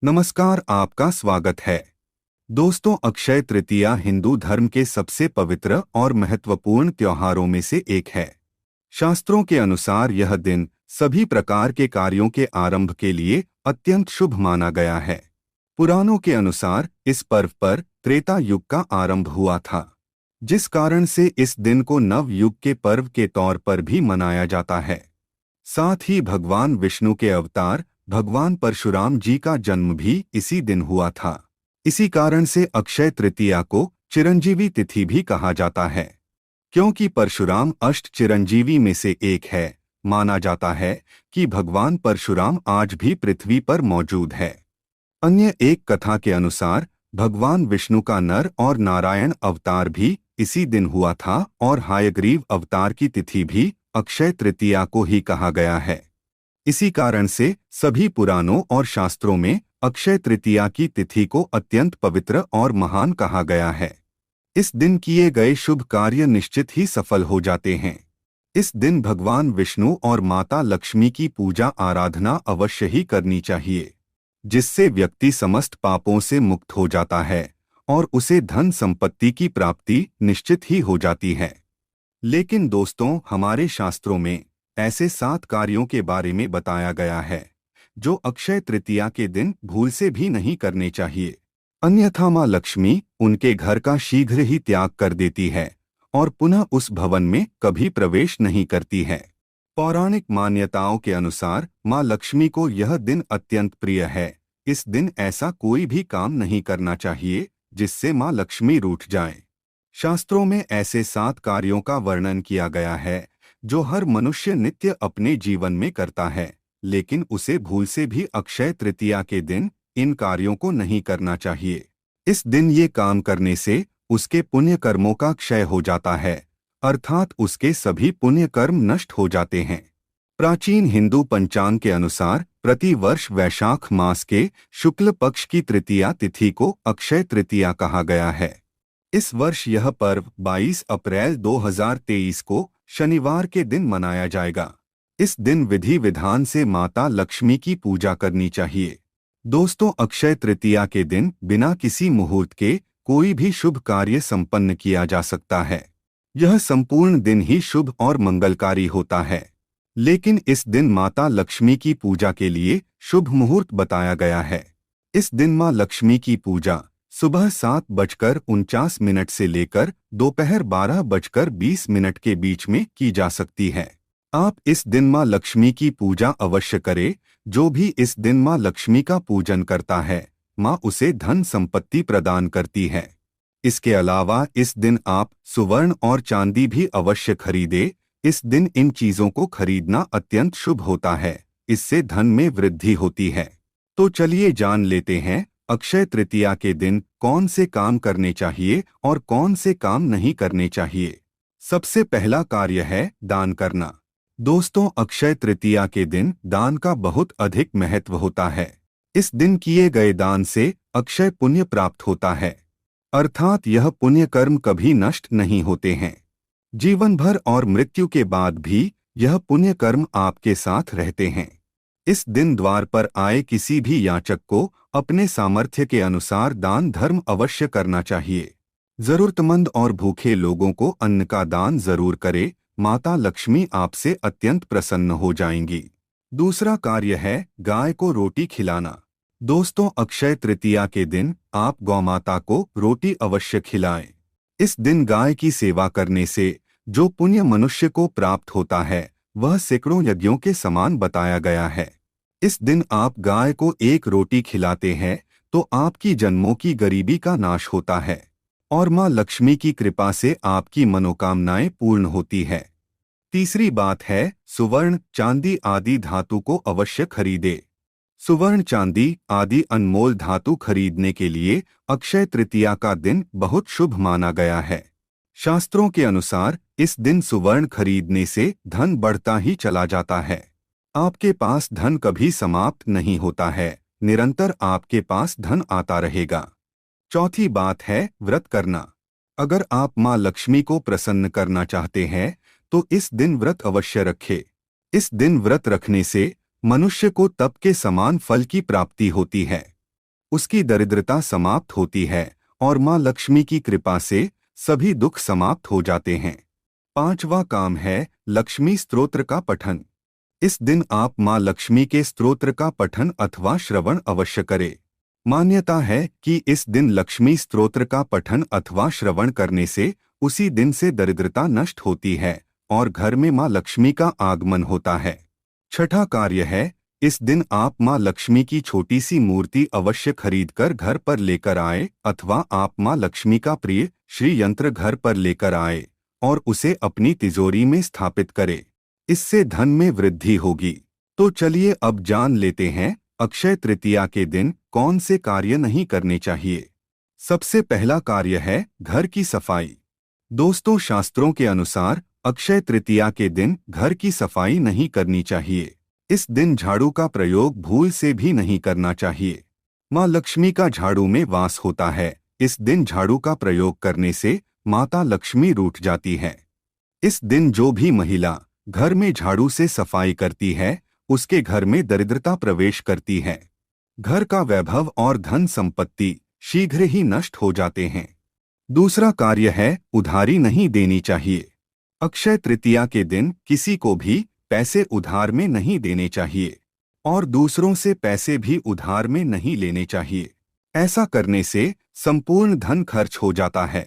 नमस्कार, आपका स्वागत है। दोस्तों, अक्षय तृतीया हिंदू धर्म के सबसे पवित्र और महत्वपूर्ण त्योहारों में से एक है। शास्त्रों के अनुसार यह दिन सभी प्रकार के कार्यों के आरंभ के लिए अत्यंत शुभ माना गया है। पुराणों के अनुसार इस पर्व पर त्रेता युग का आरंभ हुआ था, जिस कारण से इस दिन को नव युग के पर्व के तौर पर भी मनाया जाता है। साथ ही भगवान विष्णु के अवतार भगवान परशुराम जी का जन्म भी इसी दिन हुआ था। इसी कारण से अक्षय तृतीया को चिरंजीवी तिथि भी कहा जाता है। क्योंकि परशुराम अष्ट चिरंजीवी में से एक है, माना जाता है कि भगवान परशुराम आज भी पृथ्वी पर मौजूद है। अन्य एक कथा के अनुसार भगवान विष्णु का नर और नारायण अवतार भी इसी दिन हुआ था और हयग्रीव अवतार की तिथि भी अक्षय तृतीया को ही कहा गया है। इसी कारण से सभी पुराणों और शास्त्रों में अक्षय तृतीया की तिथि को अत्यंत पवित्र और महान कहा गया है। इस दिन किए गए शुभ कार्य निश्चित ही सफल हो जाते हैं। इस दिन भगवान विष्णु और माता लक्ष्मी की पूजा आराधना अवश्य ही करनी चाहिए, जिससे व्यक्ति समस्त पापों से मुक्त हो जाता है और उसे धन संपत्ति की प्राप्ति निश्चित ही हो जाती है। लेकिन दोस्तों, हमारे शास्त्रों में ऐसे 7 कार्यों के बारे में बताया गया है जो अक्षय तृतीया के दिन भूल से भी नहीं करने चाहिए, अन्यथा माँ लक्ष्मी उनके घर का शीघ्र ही त्याग कर देती है और पुनः उस भवन में कभी प्रवेश नहीं करती है। पौराणिक मान्यताओं के अनुसार माँ लक्ष्मी को यह दिन अत्यंत प्रिय है। इस दिन ऐसा कोई भी काम नहीं करना चाहिए जिससे माँ लक्ष्मी रूठ जाए। शास्त्रों में ऐसे 7 कार्यों का वर्णन किया गया है जो हर मनुष्य नित्य अपने जीवन में करता है, लेकिन उसे भूल से भी अक्षय तृतीया के दिन इन कार्यों को नहीं करना चाहिए। इस दिन ये काम करने से उसके पुण्य कर्मों का क्षय हो जाता है, अर्थात उसके सभी पुण्य कर्म नष्ट हो जाते हैं। प्राचीन हिंदू पंचांग के अनुसार प्रति वर्ष वैशाख मास के शुक्ल पक्ष की तृतीया तिथि को अक्षय तृतीया कहा गया है। इस वर्ष यह पर्व 22 अप्रैल 2023 को शनिवार के दिन मनाया जाएगा। इस दिन विधि विधान से माता लक्ष्मी की पूजा करनी चाहिए। दोस्तों, अक्षय तृतीया के दिन बिना किसी मुहूर्त के कोई भी शुभ कार्य संपन्न किया जा सकता है। यह संपूर्ण दिन ही शुभ और मंगलकारी होता है। लेकिन इस दिन माता लक्ष्मी की पूजा के लिए शुभ मुहूर्त बताया गया है। इस दिन माँ लक्ष्मी की पूजा सुबह 7:49 से लेकर दोपहर 12:20 के बीच में की जा सकती है। आप इस दिन माँ लक्ष्मी की पूजा अवश्य करें। जो भी इस दिन माँ लक्ष्मी का पूजन करता है, माँ उसे धन संपत्ति प्रदान करती है। इसके अलावा इस दिन आप सुवर्ण और चांदी भी अवश्य खरीदें। इस दिन इन चीजों को खरीदना अत्यंत शुभ होता है। इससे धन में वृद्धि होती है। तो चलिए जान लेते हैं अक्षय तृतीया के दिन कौन से काम करने चाहिए और कौन से काम नहीं करने चाहिए। सबसे पहला कार्य है दान करना। दोस्तों, अक्षय तृतीया के दिन दान का बहुत अधिक महत्व होता है। इस दिन किए गए दान से अक्षय पुण्य प्राप्त होता है, अर्थात यह पुण्य कर्म कभी नष्ट नहीं होते हैं। जीवन भर और मृत्यु के बाद भी यह पुण्य कर्म आपके साथ रहते हैं। इस दिन द्वार पर आए किसी भी याचक को अपने सामर्थ्य के अनुसार दान धर्म अवश्य करना चाहिए। जरूरतमंद और भूखे लोगों को अन्न का दान जरूर करें। माता लक्ष्मी आपसे अत्यंत प्रसन्न हो जाएंगी। दूसरा कार्य है गाय को रोटी खिलाना। दोस्तों, अक्षय तृतीया के दिन आप गौमाता को रोटी अवश्य खिलाएं। इस दिन गाय की सेवा करने से जो पुण्य मनुष्य को प्राप्त होता है वह सैकड़ों यज्ञों के समान बताया गया है। इस दिन आप गाय को एक रोटी खिलाते हैं तो आपकी जन्मों की गरीबी का नाश होता है और माँ लक्ष्मी की कृपा से आपकी मनोकामनाएं पूर्ण होती है। तीसरी बात है सुवर्ण चांदी आदि धातु को अवश्य खरीदे। सुवर्ण चांदी आदि अनमोल धातु खरीदने के लिए अक्षय तृतीया का दिन बहुत शुभ माना गया है। शास्त्रों के अनुसार इस दिन सुवर्ण खरीदने से धन बढ़ता ही चला जाता है। आपके पास धन कभी समाप्त नहीं होता है, निरंतर आपके पास धन आता रहेगा। चौथी बात है व्रत करना। अगर आप माँ लक्ष्मी को प्रसन्न करना चाहते हैं तो इस दिन व्रत अवश्य रखें। इस दिन व्रत रखने से मनुष्य को तप के समान फल की प्राप्ति होती है। उसकी दरिद्रता समाप्त होती है और मां लक्ष्मी की कृपा से सभी दुख समाप्त हो जाते हैं। पांचवा काम है लक्ष्मी स्तोत्र का पठन। इस दिन आप मां लक्ष्मी के स्तोत्र का पठन अथवा श्रवण अवश्य करें। मान्यता है कि इस दिन लक्ष्मी स्तोत्र का पठन अथवा श्रवण करने से उसी दिन से दरिद्रता नष्ट होती है और घर में मां लक्ष्मी का आगमन होता है। छठा कार्य है, इस दिन आप मां लक्ष्मी की छोटी सी मूर्ति अवश्य खरीदकर घर पर लेकर आए अथवा आप मां लक्ष्मी का प्रिय श्री यंत्र घर पर लेकर आए और उसे अपनी तिजोरी में स्थापित करें। इससे धन में वृद्धि होगी। तो चलिए अब जान लेते हैं अक्षय तृतीया के दिन कौन से कार्य नहीं करने चाहिए। सबसे पहला कार्य है घर की सफाई। दोस्तों, शास्त्रों के अनुसार अक्षय तृतीया के दिन घर की सफाई नहीं करनी चाहिए। इस दिन झाड़ू का प्रयोग भूल से भी नहीं करना चाहिए। मां लक्ष्मी का झाड़ू में वास होता है। इस दिन झाड़ू का प्रयोग करने से माता लक्ष्मी रूठ जाती है। इस दिन जो भी महिला घर में झाड़ू से सफाई करती है उसके घर में दरिद्रता प्रवेश करती है। घर का वैभव और धन संपत्ति शीघ्र ही नष्ट हो जाते हैं। दूसरा कार्य है उधारी नहीं देनी चाहिए। अक्षय तृतीया के दिन किसी को भी पैसे उधार में नहीं देने चाहिए और दूसरों से पैसे भी उधार में नहीं लेने चाहिए। ऐसा करने से संपूर्ण धन खर्च हो जाता है।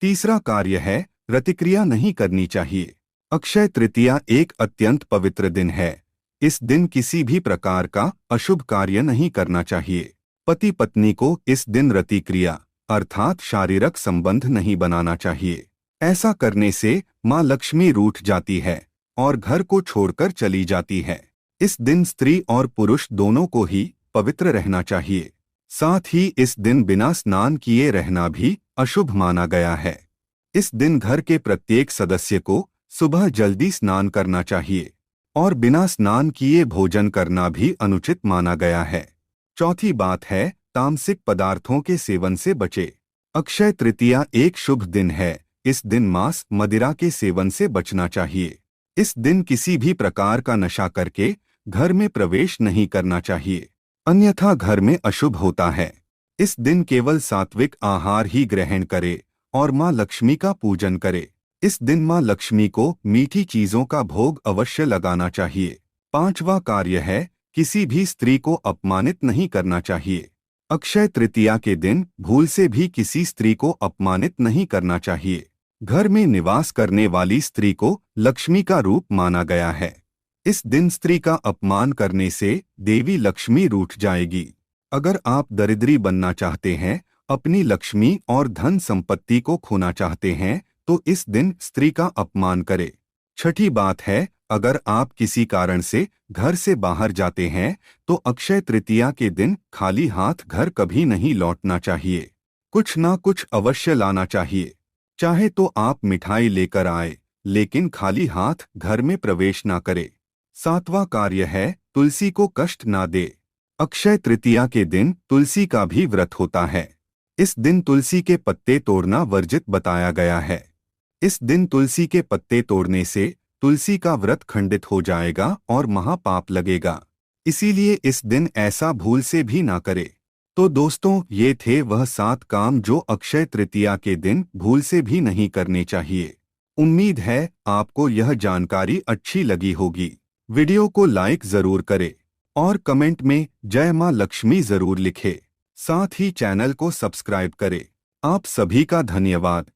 तीसरा कार्य है प्रतिक्रिया नहीं करनी चाहिए। अक्षय तृतीया एक अत्यंत पवित्र दिन है। इस दिन किसी भी प्रकार का अशुभ कार्य नहीं करना चाहिए। पति पत्नी को इस दिन रतिक्रिया अर्थात शारीरिक संबंध नहीं बनाना चाहिए। ऐसा करने से मां लक्ष्मी रूठ जाती है और घर को छोड़कर चली जाती है। इस दिन स्त्री और पुरुष दोनों को ही पवित्र रहना चाहिए। साथ ही इस दिन बिना स्नान किए रहना भी अशुभ माना गया है। इस दिन घर के प्रत्येक सदस्य को सुबह जल्दी स्नान करना चाहिए और बिना स्नान किए भोजन करना भी अनुचित माना गया है। चौथी बात है तामसिक पदार्थों के सेवन से बचे। अक्षय तृतीया एक शुभ दिन है। इस दिन मांस मदिरा के सेवन से बचना चाहिए। इस दिन किसी भी प्रकार का नशा करके घर में प्रवेश नहीं करना चाहिए, अन्यथा घर में अशुभ होता है। इस दिन केवल सात्विक आहार ही ग्रहण करे और मां लक्ष्मी का पूजन करे। इस दिन मां लक्ष्मी को मीठी चीजों का भोग अवश्य लगाना चाहिए। पांचवा कार्य है किसी भी स्त्री को अपमानित नहीं करना चाहिए। अक्षय तृतीया के दिन भूल से भी किसी स्त्री को अपमानित नहीं करना चाहिए। घर में निवास करने वाली स्त्री को लक्ष्मी का रूप माना गया है। इस दिन स्त्री का अपमान करने से देवी लक्ष्मी रूठ जाएगी। अगर आप दरिद्री बनना चाहते हैं, अपनी लक्ष्मी और धन संपत्ति को खोना चाहते हैं, तो इस दिन स्त्री का अपमान करें। छठी बात है, अगर आप किसी कारण से घर से बाहर जाते हैं तो अक्षय तृतीया के दिन खाली हाथ घर कभी नहीं लौटना चाहिए। कुछ ना कुछ अवश्य लाना चाहिए। चाहे तो आप मिठाई लेकर आए, लेकिन खाली हाथ घर में प्रवेश ना करें। सातवां कार्य है तुलसी को कष्ट ना दे। अक्षय तृतीया के दिन तुलसी का भी व्रत होता है। इस दिन तुलसी के पत्ते तोड़ना वर्जित बताया गया है। इस दिन तुलसी के पत्ते तोड़ने से तुलसी का व्रत खंडित हो जाएगा और महापाप लगेगा। इसीलिए इस दिन ऐसा भूल से भी ना करे। तो दोस्तों, ये थे वह 7 काम जो अक्षय तृतीया के दिन भूल से भी नहीं करने चाहिए। उम्मीद है आपको यह जानकारी अच्छी लगी होगी। वीडियो को लाइक जरूर करें और कमेंट में जय मां लक्ष्मी जरूर लिखें। साथ ही चैनल को सब्सक्राइब करें। आप सभी का धन्यवाद।